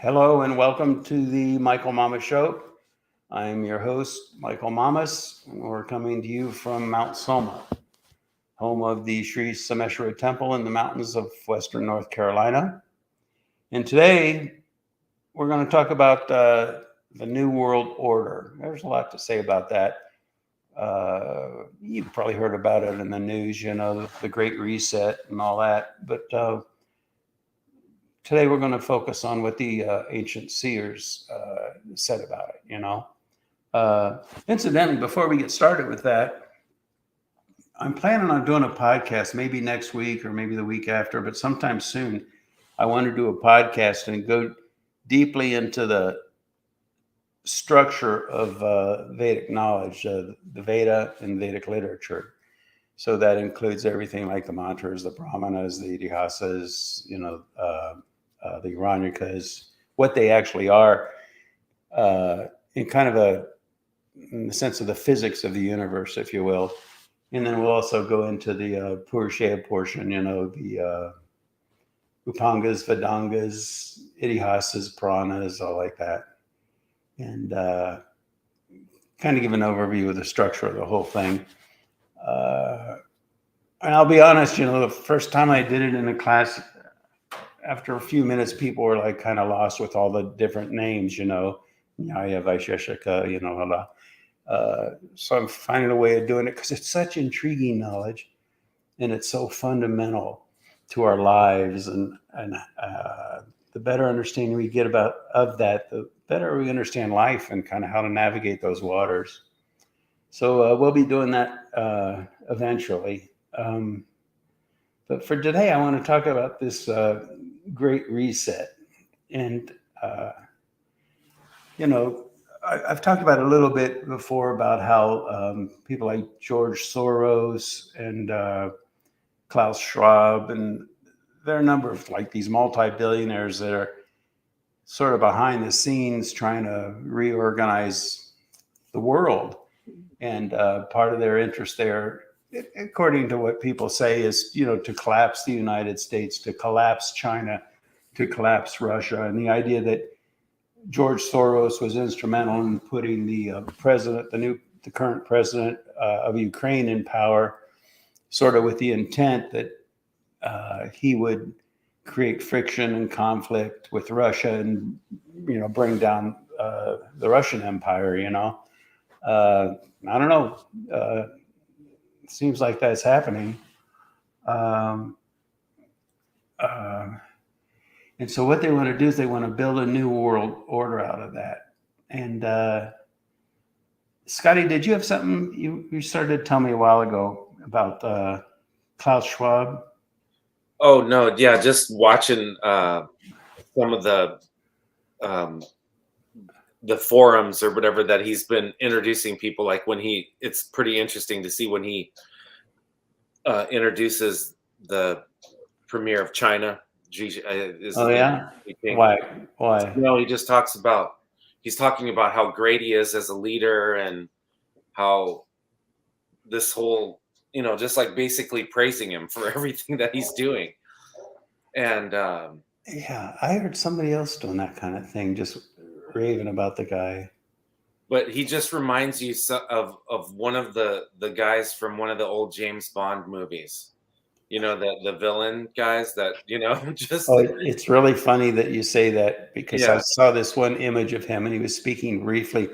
Hello and welcome to the Michael Mamas Show. I'm your host, Michael Mamas, and we're coming to you from Mount Soma, home of the Sri Someshwara Temple in the mountains of western North Carolina. And today we're going to talk about the New World Order. There's a lot to say about that. You've probably heard about it in the news, the Great Reset and all that. But today we're going to focus on what the Ancient Seers said about it, Incidentally, before we get started with that, I'm planning on doing a podcast maybe next week or maybe the week after, but sometime soon. I want to do a podcast and go deeply into the structure of Vedic knowledge, the Veda and Vedic literature. So that includes everything like the mantras, the brahmanas, the idihasas, the Aranyakas, what they actually are, in the sense of the physics of the universe, if you will. And then we'll also go into the Purusha portion, the Upangas, Vedangas, Idihasas, Puranas, all like that. And kind of give an overview of the structure of the whole thing. And I'll be honest, the first time I did it in a class, after a few minutes, people were like kind of lost with all the different names, Nyaya, Vaisheshika, so I'm finding a way of doing it because it's such intriguing knowledge and it's so fundamental to our lives. And the better understanding we get of that, the better we understand life and kind of how to navigate those waters. So we'll be doing that eventually. But for today, I want to talk about this Great Reset. And, I've talked about it a little bit before about how people like George Soros and Klaus Schwab, and there are a number of like these multi-billionaires that are sort of behind the scenes trying to reorganize the world. And part of their interest there, according to what people say, is, to collapse the United States, to collapse China, to collapse Russia. And the idea that George Soros was instrumental in putting the current president of Ukraine in power, sort of with the intent that he would create friction and conflict with Russia and, bring down the Russian Empire, I don't know. It seems like that's happening. And so what they want to do is they want to build a new world order out of that. And Scotty, did you have something you started to tell me a while ago about Klaus Schwab? Oh, no. Yeah, just watching some of the forums or whatever that he's been introducing people, like it's pretty interesting to see when he introduces the premier of China. Oh, yeah? Why? He just he's talking about how great he is as a leader and how this whole, just like basically praising him for everything that he's doing. And yeah, I heard somebody else doing that kind of thing, just raving about the guy. But he just reminds you of one of the guys from one of the old James Bond movies. The villain guys that, just... Oh, it's really funny that you say that, because I saw this one image of him and he was speaking briefly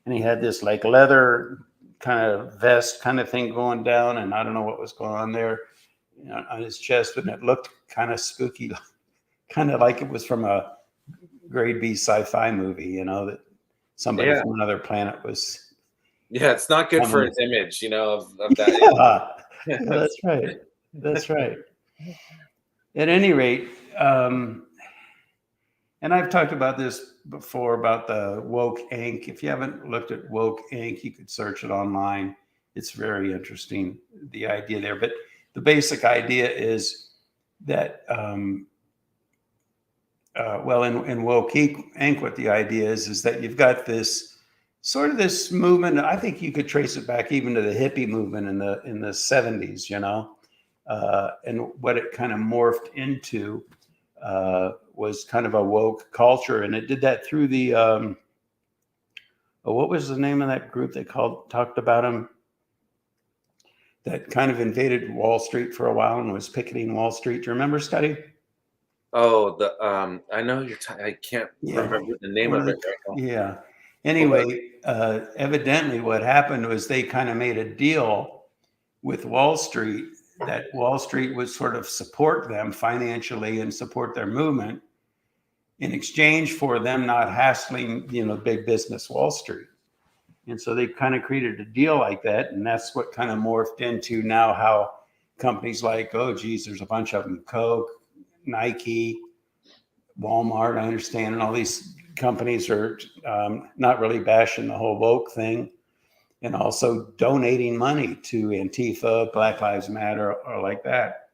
and he had this like leather kind of vest kind of thing going down, and I don't know what was going on there on his chest, but it looked kind of spooky, kind of like it was from a grade B sci-fi movie, that somebody from another planet was. Yeah, it's not good for his image, of that. Yeah, that's right. That's right. At any rate, and I've talked about this before about the Woke Inc. If you haven't looked at Woke Inc., you could search it online. It's very interesting, the idea there. But the basic idea is that, in Woke Inc., what the idea is that you've got this sort of this movement. I think you could trace it back even to the hippie movement in the 70s, and what it kind of morphed into was kind of a woke culture, and it did that through the what was the name of that group they talked about him, that kind of invaded Wall Street for a while and was picketing Wall Street? Do you remember, Scotty? Oh, I know I can't Yeah. remember the name of it right now. Yeah. Anyway, evidently what happened was they kind of made a deal with Wall Street that Wall Street would sort of support them financially and support their movement in exchange for them not hassling, big business Wall Street. And so they kind of created a deal like that. And that's what kind of morphed into now how companies like, oh, geez, there's a bunch of them, Coke, Nike, Walmart, I understand, and all these companies are not really bashing the whole woke thing, and also donating money to Antifa, Black Lives Matter, or like that.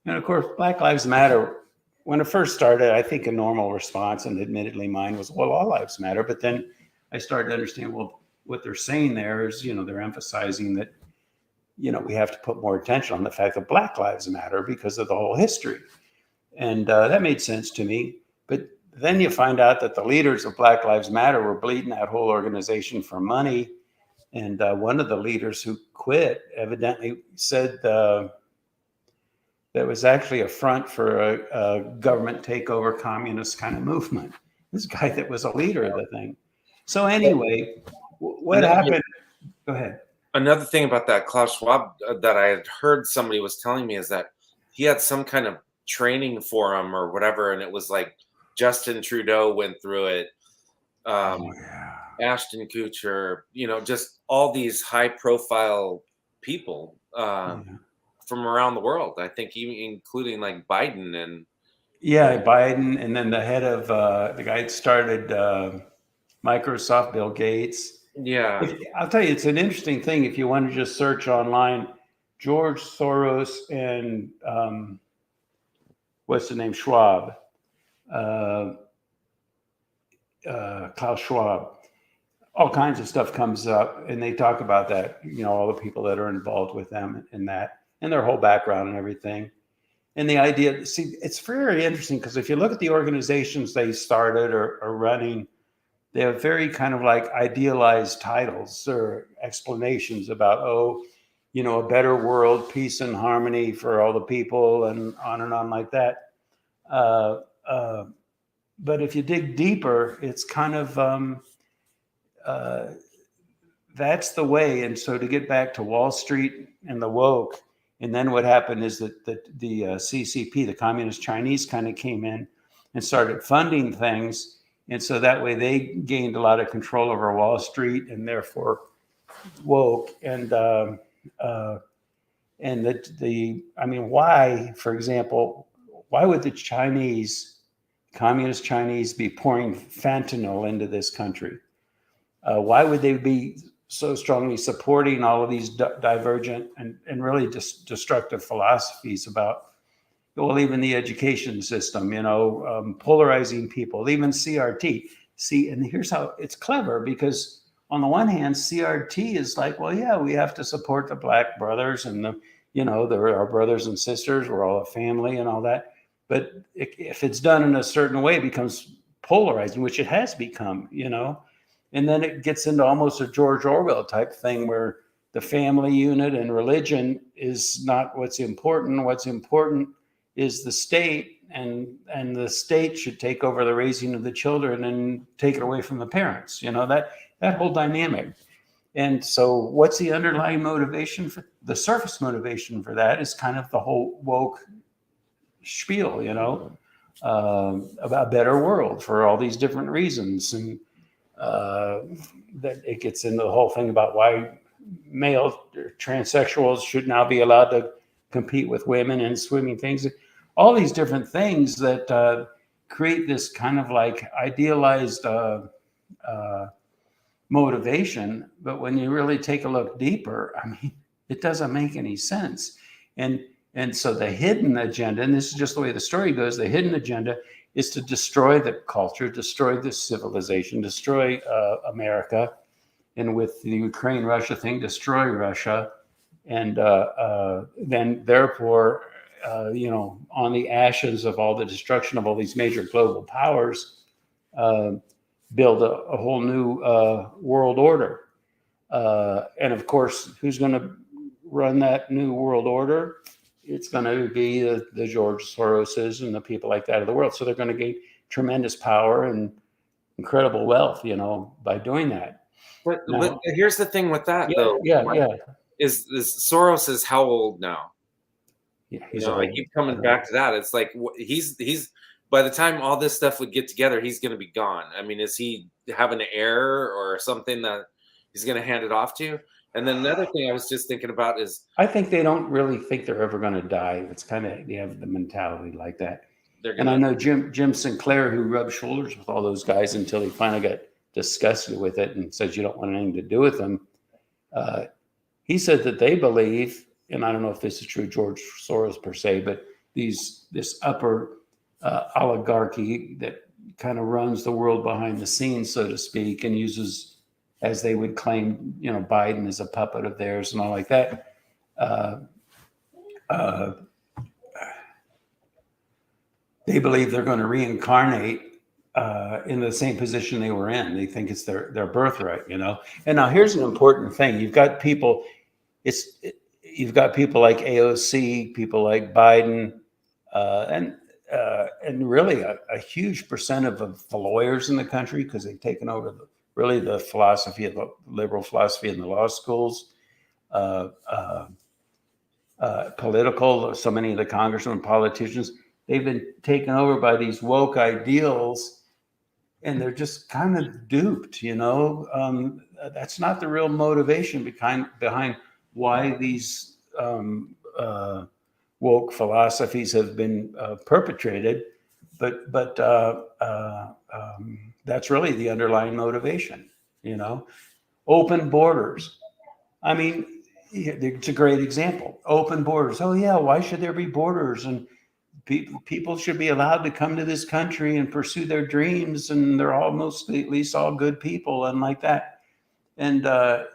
And of course, Black Lives Matter, when it first started, I think a normal response, and admittedly mine, was, well, all lives matter. But then I started to understand, well, what they're saying there is, they're emphasizing that, we have to put more attention on the fact that Black Lives Matter because of the whole history. And that made sense to me. But then you find out that the leaders of Black Lives Matter were bleeding that whole organization for money. And one of the leaders who quit evidently said that was actually a front for a government takeover communist kind of movement. This guy that was a leader of the thing. So anyway, what happened? Go ahead. Another thing about that Klaus Schwab that I had heard somebody was telling me is that he had some kind of training for him or whatever, and it was like Justin Trudeau went through it, Ashton Kutcher, just all these high profile people from around the world. I think even including like Biden and Biden, and then the head of the guy that started Microsoft, Bill Gates. Yeah. I'll tell you, it's an interesting thing if you want to just search online, George Soros and what's the name? Schwab, Klaus Schwab. All kinds of stuff comes up, and they talk about that. All the people that are involved with them in that, and their whole background and everything. And the idea, see, it's very interesting because if you look at the organizations they started or are running, they have very kind of like idealized titles or explanations about, a better world, peace and harmony for all the people, and on like that. But if you dig deeper, it's kind of that's the way. And so to get back to Wall Street and the woke, and then what happened is that the CCP, the Communist Chinese, kind of came in and started funding things. And so that way they gained a lot of control over Wall Street and therefore woke. And why, for example, why would the Communist Chinese be pouring fentanyl into this country? Why would they be so strongly supporting all of these divergent and really destructive philosophies about, well, even the education system, polarizing people, even CRT. See, and here's how it's clever, because on the one hand, CRT is like, well, yeah, we have to support the Black brothers and they're our brothers and sisters. We're all a family and all that. But if it's done in a certain way, it becomes polarizing, which it has become, and then it gets into almost a George Orwell type thing where the family unit and religion is not what's important. What's important is the state, and the state should take over the raising of the children and take it away from the parents, that whole dynamic. And so what's the underlying motivation for the surface motivation for that is kind of the whole woke spiel, about a better world for all these different reasons. And that it gets into the whole thing about why male transsexuals should now be allowed to compete with women in swimming things. All these different things that create this kind of like idealized motivation. But when you really take a look deeper, it doesn't make any sense. And so the hidden agenda, and this is just the way the story goes, the hidden agenda is to destroy the culture, destroy the civilization, destroy America, and with the Ukraine-Russia thing, destroy Russia, and then therefore on the ashes of all the destruction of all these major global powers, build a whole new world order. And of course, who's going to run that new world order? It's going to be the George Soroses and the people like that of the world. So they're going to gain tremendous power and incredible wealth, by doing that. But here's the thing with that, though. Yeah. Is Soros is how old now? Yeah, I keep coming back to that. It's like he's by the time all this stuff would get together, he's going to be gone. I mean, is he have an heir or something that he's going to hand it off to? And then another thing I was just thinking about is, I think they don't really think they're ever going to die. It's kind of, they have the mentality like that. And I know Jim Sinclair, who rubbed shoulders with all those guys until he finally got disgusted with it and says you don't want anything to do with them. He said that they believe, and I don't know if this is true, George Soros per se, but this upper oligarchy that kind of runs the world behind the scenes, so to speak, and uses, as they would claim, Biden is a puppet of theirs and all like that. They believe they're going to reincarnate in the same position they were in. They think it's their birthright, And now here's an important thing: you've got people like AOC, people like Biden, and really a huge percent of the lawyers in the country, because they've taken over the philosophy of the liberal philosophy in the law schools. Political, so many of the congressmen and politicians, they've been taken over by these woke ideals, and they're just kind of duped, That's not the real motivation behind why these woke philosophies have been perpetrated, but that's really the underlying motivation, Open borders. I mean, it's a great example. Open borders. Oh yeah, why should there be borders? And people should be allowed to come to this country and pursue their dreams, and they're almost at least all good people and like that. And that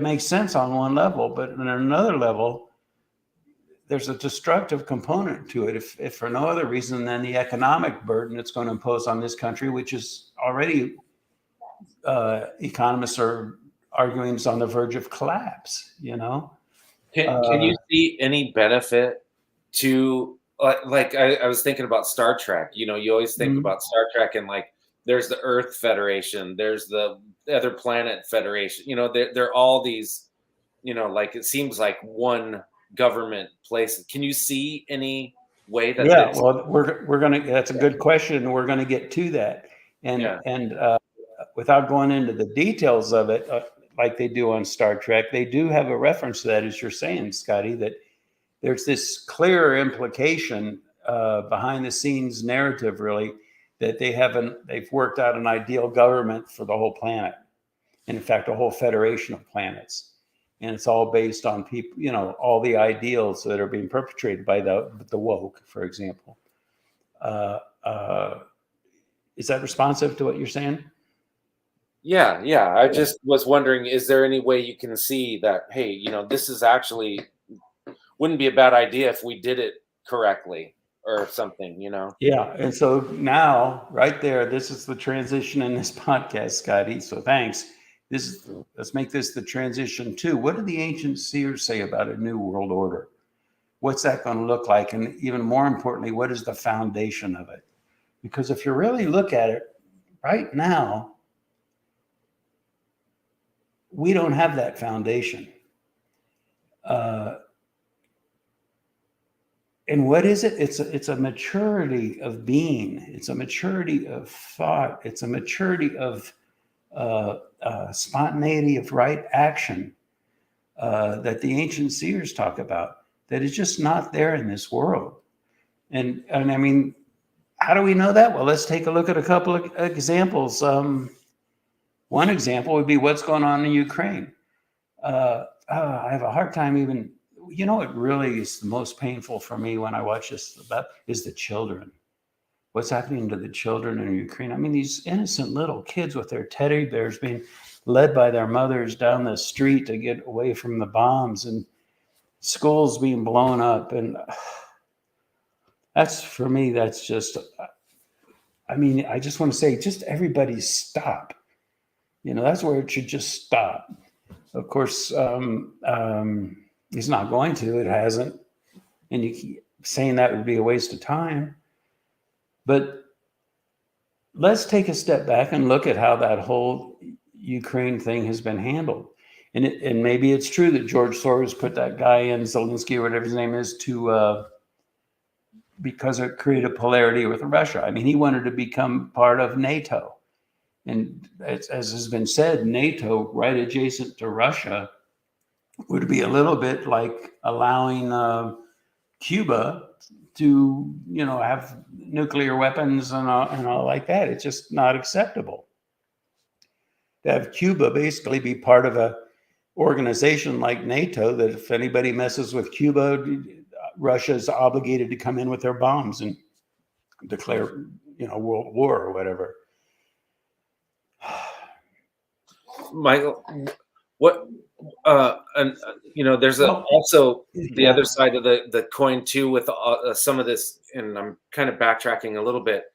makes sense on one level, but on another level, there's a destructive component to it, if for no other reason than the economic burden it's going to impose on this country, which is already, economists are arguing, is on the verge of collapse. Can you see any benefit to like I was thinking about Star Trek? You always think about Star Trek and like there's the Earth Federation, there's the other planet Federation. They're all these, like it seems like one government place. Can you see any way that? Yeah, well, we're gonna. That's a good question. We're gonna get to that, and without going into the details of it, like they do on Star Trek, they do have a reference to that, as you're saying, Scotty, that there's this clear implication behind the scenes narrative, really, that they've worked out an ideal government for the whole planet, and in fact, a whole federation of planets. And it's all based on people, all the ideals that are being perpetrated by the woke, for example. Is that responsive to what you're saying? Yeah. I just was wondering, is there any way you can see that, hey, this is actually wouldn't be a bad idea if we did it correctly or something, Yeah. And so now, right there, this is the transition in this podcast, Scotty. So thanks. Let's make this the transition to, what do the ancient seers say about a new world order? What's that going to look like? And even more importantly, what is the foundation of it? Because if you really look at it right now, we don't have that foundation. And what is it? It's a maturity of being. It's a maturity of thought. It's a maturity of spontaneity of right action that the ancient seers talk about, that is just not there in this world. And I mean, how do we know that? Well, let's take a look at a couple of examples. One example would be what's going on in Ukraine. I have a hard time even, it really is the most painful for me when I watch this is the children. What's happening to the children in Ukraine? I mean, these innocent little kids with their teddy bears being led by their mothers down the street to get away from the bombs. And schools being blown up, and that's, for me, that's just, I mean, I just want to say, just everybody stop. That's where it should just stop. Of course, he's not going to. It hasn't, and saying that would be a waste of time. But let's take a step back and look at how that whole Ukraine thing has been handled. And maybe it's true that George Soros put that guy in, Zelensky or whatever his name is, to because it created polarity with Russia. I mean, he wanted to become part of NATO. And as has been said, NATO, right adjacent to Russia, would be a little bit like allowing Cuba to, have nuclear weapons and all like that. It's just not acceptable to have Cuba basically be part of a organization like NATO, that if anybody messes with Cuba, Russia is obligated to come in with their bombs and declare, world war or whatever. Michael, what and there's also the other side of the coin too, with some of this, and I'm kind of backtracking a little bit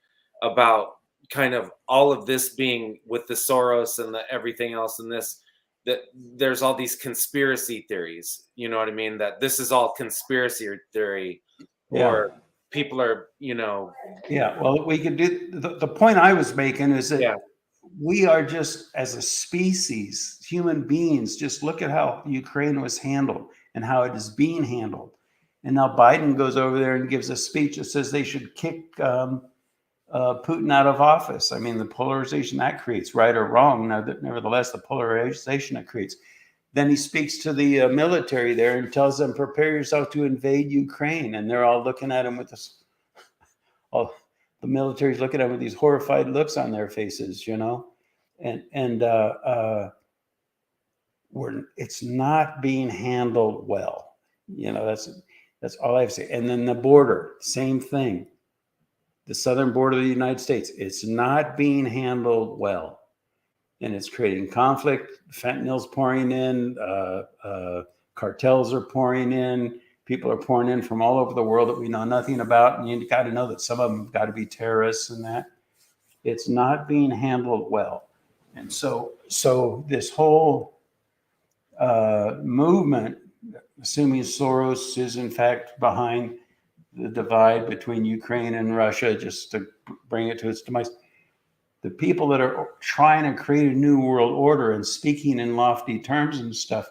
about kind of all of this being with the Soros and everything else in this, that there's all these conspiracy theories, you know what I mean, that this is all conspiracy theory, or people are, well, we could do the point I was making is that we are just, as a species, human beings, just look at how Ukraine was handled and how it is being handled. And now Biden goes over there and gives a speech that says they should kick Putin out of office. I mean, the polarization that creates, right or wrong, nevertheless, the polarization it creates. Then he speaks to the military there and tells them, prepare yourself to invade Ukraine. And they're all looking at him with this, the military's looking at him with these horrified looks on their faces, and it's not being handled well. That's all I have to say. And then the border, same thing. The southern border of the United States, it's not being handled well. And it's creating conflict. Fentanyl's pouring in, cartels are pouring in, people are pouring in from all over the world that we know nothing about. And you got to know that some of them got to be terrorists and that. It's not being handled well. And so this whole movement, assuming Soros is in fact behind the divide between Ukraine and Russia, just to bring it to its demise, the people that are trying to create a new world order and speaking in lofty terms and stuff,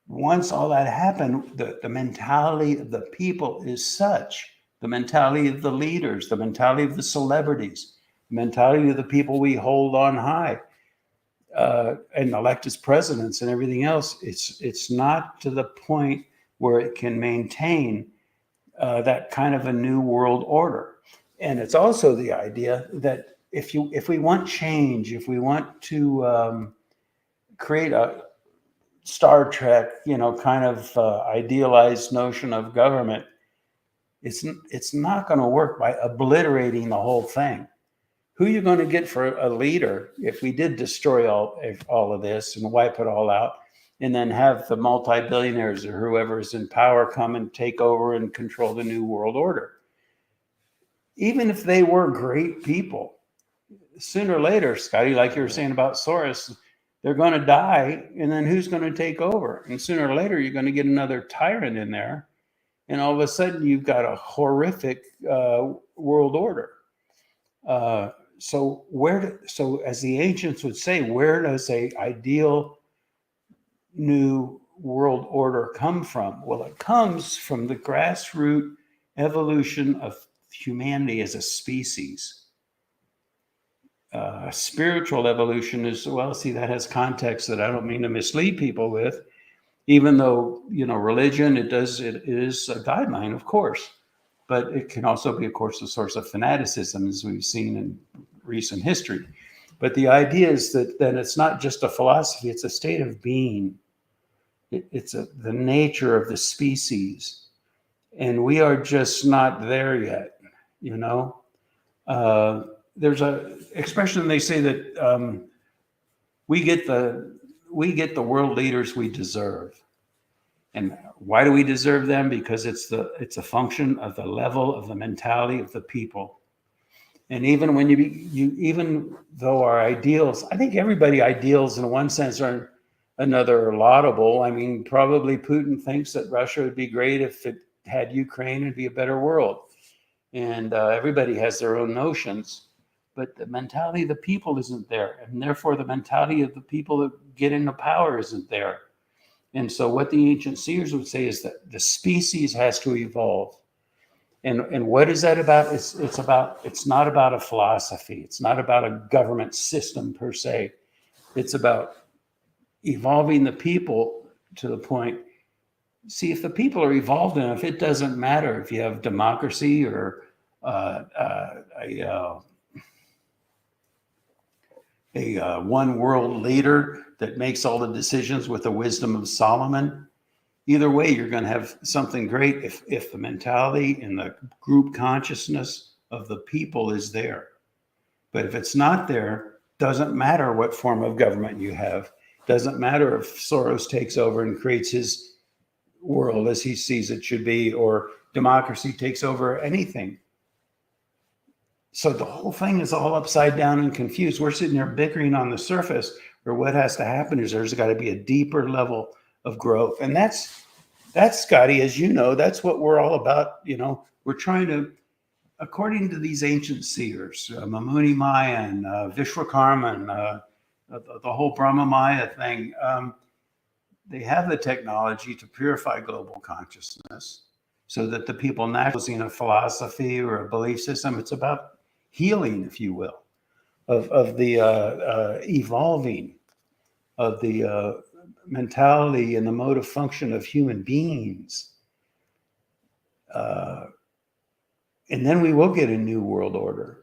once all that happened, the mentality of the people is such, the mentality of the leaders, the mentality of the celebrities, the mentality of the people we hold on high and elect as presidents and everything else, it's not to the point where it can maintain that kind of a new world order. And it's also the idea that if we want change, if we want to create a Star Trek, kind of idealized notion of government, it's not going to work by obliterating the whole thing. Who are you going to get for a leader if we did destroy all of this and wipe it all out, and then have the multi-billionaires or whoever is in power come and take over and control the new world order? Even if they were great people, sooner or later, Scotty, like you were saying about Soros, they're going to die, and then who's going to take over? And sooner or later, you're going to get another tyrant in there, and all of a sudden, you've got a horrific world order. So as the ancients would say, where does a ideal new world order come from? Well, it comes from the grassroots evolution of humanity as a species. Spiritual evolution is, well, see, that has context that I don't mean to mislead people with, even though, religion, it is a guideline, of course, but it can also be, of course, a source of fanaticism, as we've seen in recent history. But the idea is that it's not just a philosophy, it's a state of being. It's the nature of the species. And we are just not there yet, there's a expression, they say that we get the world leaders we deserve. And why do we deserve them? Because it's a function of the level of the mentality of the people. And even when even though our ideals, I think everybody ideals in one sense or another are laudable. I mean, probably Putin thinks that Russia would be great if it had Ukraine, it'd be a better world. And everybody has their own notions, but the mentality of the people isn't there. And therefore the mentality of the people that get into power isn't there. And so what the ancient seers would say is that the species has to evolve. And what is that about? It's not about a philosophy. It's not about a government system per se. It's about evolving the people to the point. See, if the people are evolved enough, it doesn't matter if you have democracy or a one world leader that makes all the decisions with the wisdom of Solomon. Either way, you're going to have something great if the mentality and the group consciousness of the people is there. But if it's not there, doesn't matter what form of government you have. Doesn't matter if Soros takes over and creates his world as he sees it should be, or democracy takes over anything. So the whole thing is all upside down and confused. We're sitting there bickering on the surface, where what has to happen is there's got to be a deeper level of growth. And that's Scotty, as you know, that's what we're all about. You know, we're trying to, according to these ancient seers, Mamuni Maya and Vishwakarma, the whole Brahma Maya thing, they have the technology to purify global consciousness so that the people not using a philosophy or a belief system. It's about healing, if you will, of the evolving of the mentality and the mode of function of human beings. And then we will get a new world order.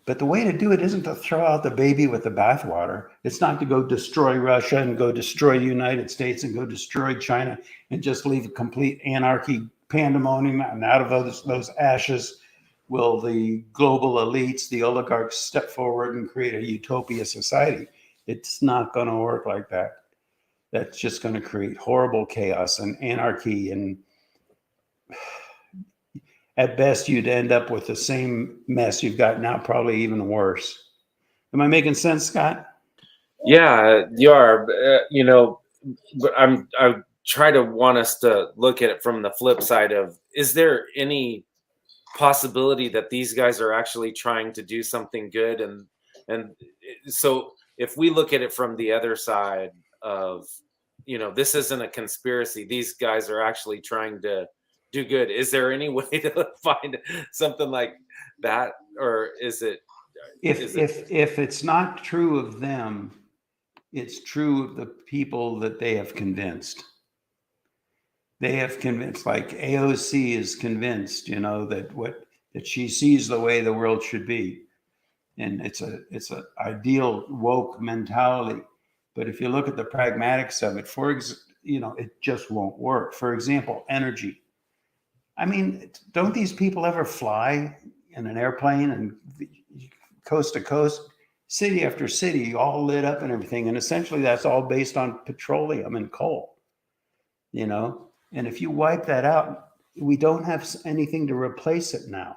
But the way to do it isn't to throw out the baby with the bathwater. It's not to go destroy Russia and go destroy the United States and go destroy China and just leave a complete anarchy, pandemonium, and out of those ashes will the global elites, the oligarchs, step forward and create a utopia society. It's not going to work like that. That's just going to create horrible chaos and anarchy. And at best, you'd end up with the same mess you've got now, probably even worse. Am I making sense, Scott? Yeah, you are. You know, but I try to want us to look at it from the flip side of, is there any possibility that these guys are actually trying to do something good? And so if we look at it from the other side of, you know, this isn't a conspiracy, these guys are actually trying to do good, is there any way to find something like that? Or is it if it's not true of them, it's true of the people that they have convinced. They have convinced, like AOC is convinced, you know, that she sees the way the world should be. And it's a ideal woke mentality. But if you look at the pragmatics of it, you know, it just won't work. For example, energy. I mean, don't these people ever fly in an airplane and coast to coast, city after city, all lit up and everything? And essentially that's all based on petroleum and coal, you know? And if you wipe that out, we don't have anything to replace it now.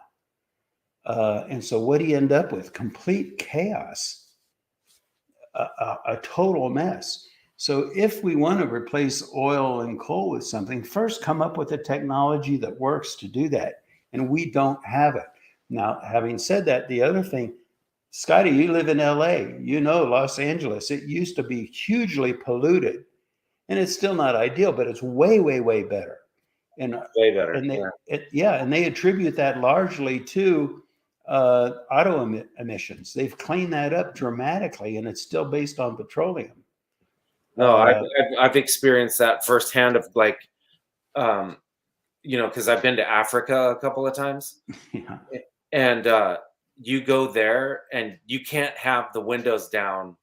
And so what do you end up with? Complete chaos, a total mess. So if we want to replace oil and coal with something, first come up with a technology that works to do that. And we don't have it. Now, having said that, the other thing, Scotty, you live in LA, you know, Los Angeles, it used to be hugely polluted. And it's still not ideal, but it's way, way, way better. And way better? And they attribute that largely to auto emissions. They've cleaned that up dramatically, and it's still based on petroleum. No, I've experienced that firsthand of like, you know, because I've been to Africa a couple of times. Yeah. And you go there and you can't have the windows down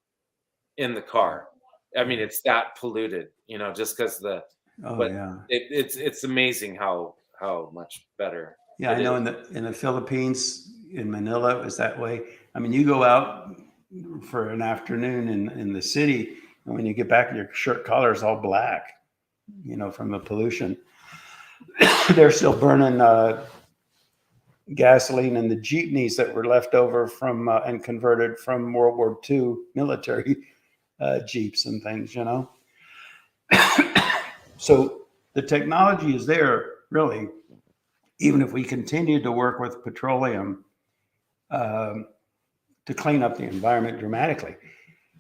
in the car. I mean, it's that polluted, you know, just because it's amazing how much better. Yeah, I know in the Philippines, in Manila, it was that way. I mean, you go out for an afternoon in the city, and when you get back, your shirt collar is all black. from the pollution. They're still burning gasoline in the jeepneys that were left over from and converted from World War II military jeeps and things, So the technology is there, really, even if we continue to work with petroleum to clean up the environment dramatically.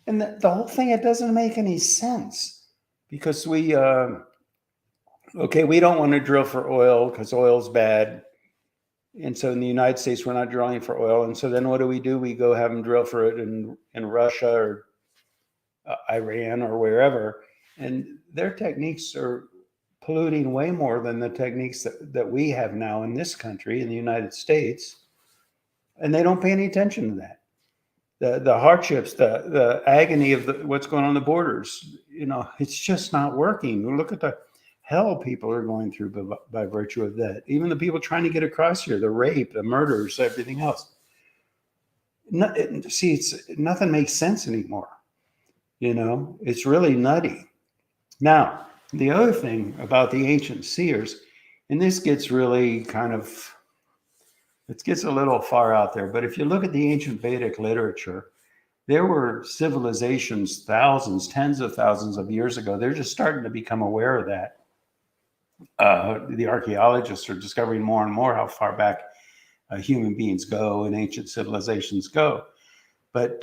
And the whole thing, it doesn't make any sense because we don't want to drill for oil because oil's bad. And so in the United States, we're not drilling for oil. And so then what do? We go have them drill for it in Russia or Iran or wherever. And their techniques are polluting way more than the techniques that we have now in this country, in the United States. And they don't pay any attention to that. The hardships, the agony of what's going on the borders, it's just not working. Look at the hell people are going through by virtue of that. Even the people trying to get across here, the rape, the murders, everything else. Nothing makes sense anymore. It's really nutty. Now, the other thing about the Ancient Seers, and this gets really it gets a little far out there, but if you look at the ancient Vedic literature, there were civilizations, thousands, tens of thousands of years ago. They're just starting to become aware of that. The archaeologists are discovering more and more how far back human beings go and ancient civilizations go. But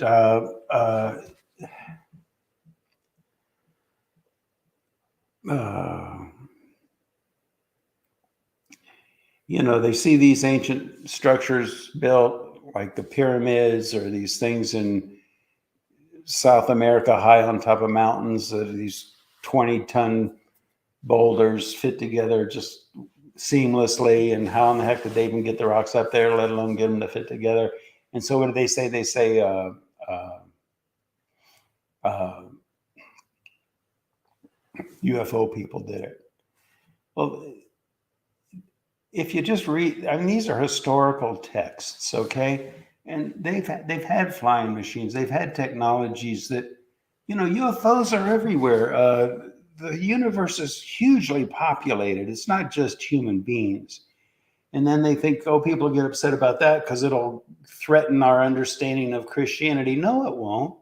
they see these ancient structures built like the pyramids or these things in South America high on top of mountains, these 20-ton boulders fit together just seamlessly. And how in the heck did they even get the rocks up there, let alone get them to fit together? And so what do they say? They say UFO people did it. Well, if you just read, these are historical texts, okay? And they've had flying machines. They've had technologies that, UFOs are everywhere. The universe is hugely populated. It's not just human beings. And then they think, people get upset about that because it'll threaten our understanding of Christianity. No, it won't.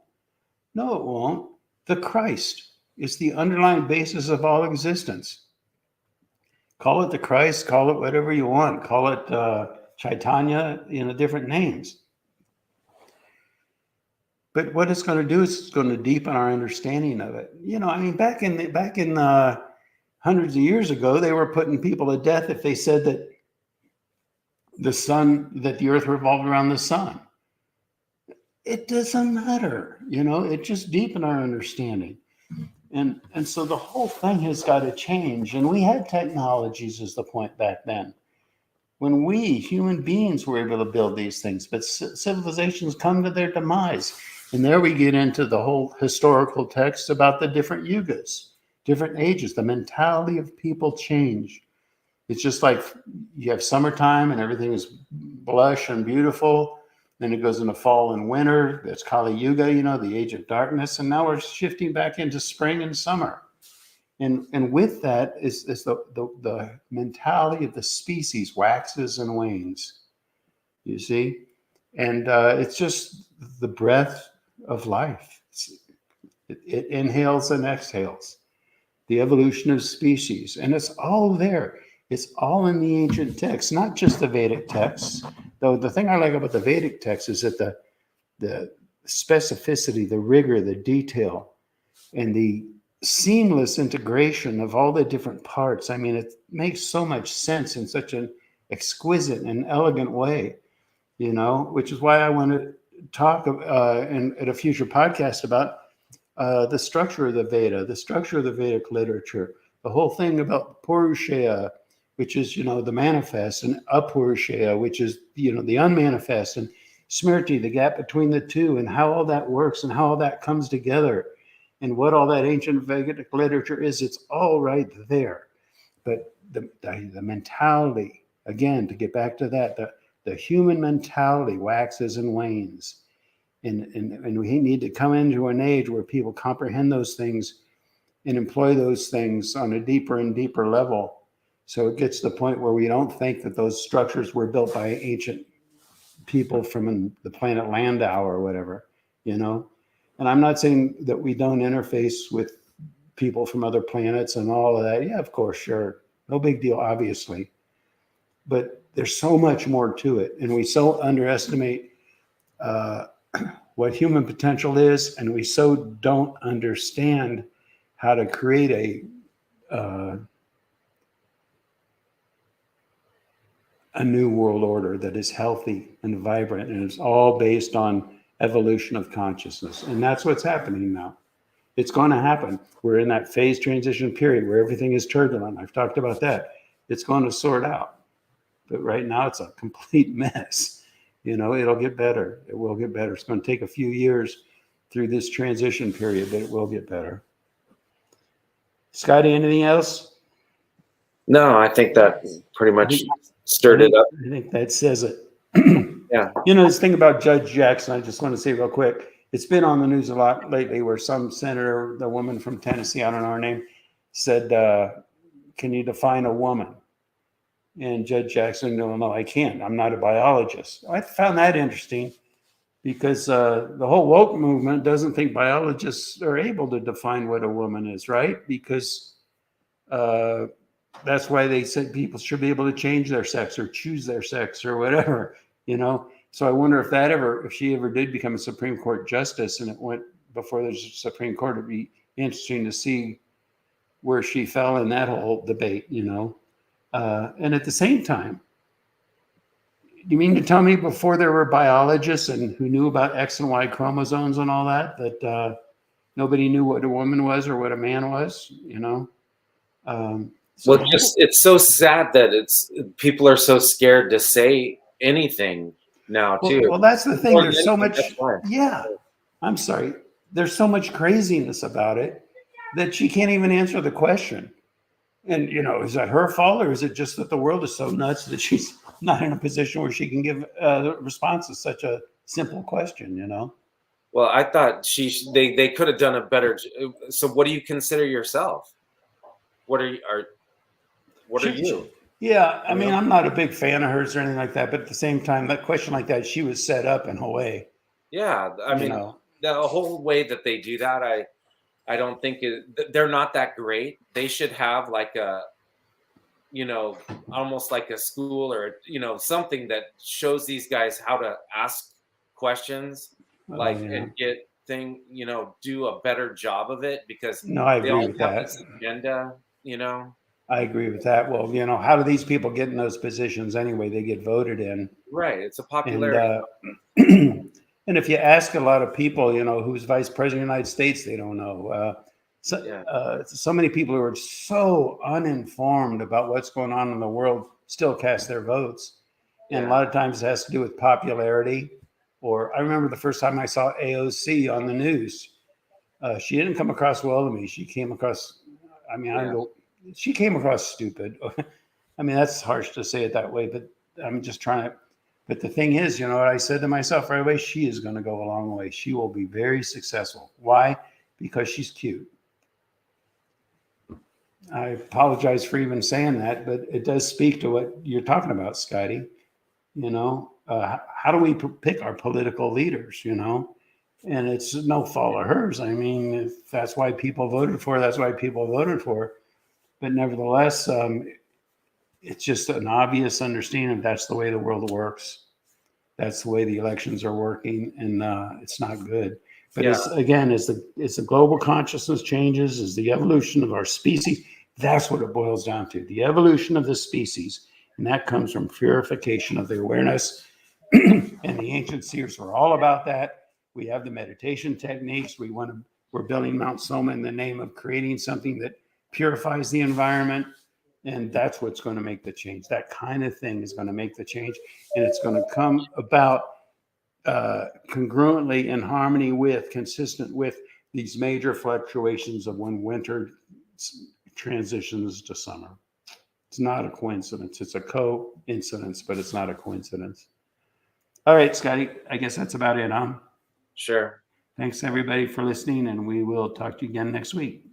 No, it won't. The Christ is the underlying basis of all existence. Call it the Christ, call it whatever you want. Call it Chaitanya, different names. But what it's going to do is it's going to deepen our understanding of it. Back in hundreds of years ago, they were putting people to death if they said that the earth revolved around the sun. It doesn't matter, it just deepened our understanding. And so the whole thing has got to change. And we had technologies as the point back then. When we, human beings, were able to build these things, but civilizations come to their demise. And there we get into the whole historical text about the different yugas, different ages. The mentality of people change. It's just like you have summertime and everything is lush and beautiful. Then it goes into fall and winter. That's Kali Yuga, the age of darkness. And now we're shifting back into spring and summer. And with that is the mentality of the species waxes and wanes, you see? And it's just the breath of life. It inhales and exhales. The evolution of species. And it's all there. It's all in the ancient texts, not just the Vedic texts. Though the thing I like about the Vedic text is that the specificity, the rigor, the detail, and the seamless integration of all the different parts. It makes so much sense in such an exquisite and elegant way, which is why I want to talk at a future podcast about the structure of the Veda, the structure of the Vedic literature, the whole thing about Purusha, which is, the manifest, and Apurusha, which is, the unmanifest, and Smriti, the gap between the two, and how all that works and how all that comes together and what all that ancient Vedic literature is. It's all right there. But the mentality, again, to get back to that, the human mentality waxes and wanes. And we need to come into an age where people comprehend those things and employ those things on a deeper and deeper level. So it gets to the point where we don't think that those structures were built by ancient people from the planet Landau or whatever, you know? And I'm not saying that we don't interface with people from other planets and all of that. Yeah, of course, sure. No big deal, obviously. But there's so much more to it. And we so underestimate what human potential is, and we so don't understand how to create a new world order that is healthy and vibrant, and it's all based on evolution of consciousness. And that's what's happening now. It's going to happen. We're in that phase transition period where everything is turbulent. I've talked about that. It's going to sort out. But right now it's a complete mess. You know, it'll get better. It will get better. It's going to take a few years through this transition period, but it will get better. Scotty, anything else? No, I think that pretty much stirred it up. I think that says it. Yeah. You know, this thing about Judge Jackson, I just want to say real quick. It's been on the news a lot lately where some senator, the woman from Tennessee, I don't know her name, said, can you define a woman? And Judge Jackson, no, I can't. I'm not a biologist. I found that interesting because the whole woke movement doesn't think biologists are able to define what a woman is, right? Because that's why they said people should be able to change their sex or choose their sex or whatever, you know? So I wonder if she ever did become a Supreme Court justice and it went before the Supreme Court, it'd be interesting to see where she fell in that whole debate, you know? And at the same time, you mean to tell me before there were biologists and who knew about X and Y chromosomes and all that, nobody knew what a woman was or what a man was, you know? Well, it's so sad that people are so scared to say anything now too. Well, that's the thing. There's so much. Yeah, I'm sorry. There's so much craziness about it that she can't even answer the question. And, you know, is that her fault or is it just that the world is so nuts that she's not in a position where she can give a response to such a simple question, you know? Well, I thought they could have done a better. So what do you consider yourself? What are you? Yeah, I mean, I'm not a big fan of hers or anything like that, but at the same time, that question like that, she was set up in a way. Yeah, I mean, the whole way that they do that, I don't think they're not that great. They should have like a, you know, almost like a school or, you know, something that shows these guys how to ask questions, and get you know, do a better job of it because I agree with that. This agenda, you know. I agree with that. Well, you know, how do these people get in those positions anyway? They get voted in. Right. It's a popularity. And if you ask a lot of people, you know, who's vice president of the United States, they don't know. So many people who are so uninformed about what's going on in the world still cast their votes. And a lot of times it has to do with popularity. Or I remember the first time I saw AOC on the news. She didn't come across well to me. She came across, I mean, she came across stupid. I mean, that's harsh to say it that way, but I'm just trying to. But the thing is, you know what I said to myself right away? She is going to go a long way. She will be very successful. Why? Because she's cute. I apologize for even saying that, but it does speak to what you're talking about, Scotty. You know, how do we pick our political leaders, you know? And it's no fault of hers. I mean, if that's why people voted for her, that's why people voted for her. But nevertheless, it's just an obvious understanding that's the way the world works. That's the way the elections are working, and it's not good. But as the global consciousness changes, as the evolution of our species, that's what it boils down to, the evolution of the species. And that comes from purification of the awareness. And the Ancient Seers were all about that. We have the meditation techniques. We're building Mount Soma in the name of creating something that purifies the environment. And that's what's going to make the change. That kind of thing is going to make the change. And it's going to come about congruently in harmony with, consistent with these major fluctuations of when winter transitions to summer. It's not a coincidence. It's a coincidence, but it's not a coincidence. All right, Scotty, I guess that's about it, huh? Sure. Thanks, everybody, for listening, and we will talk to you again next week.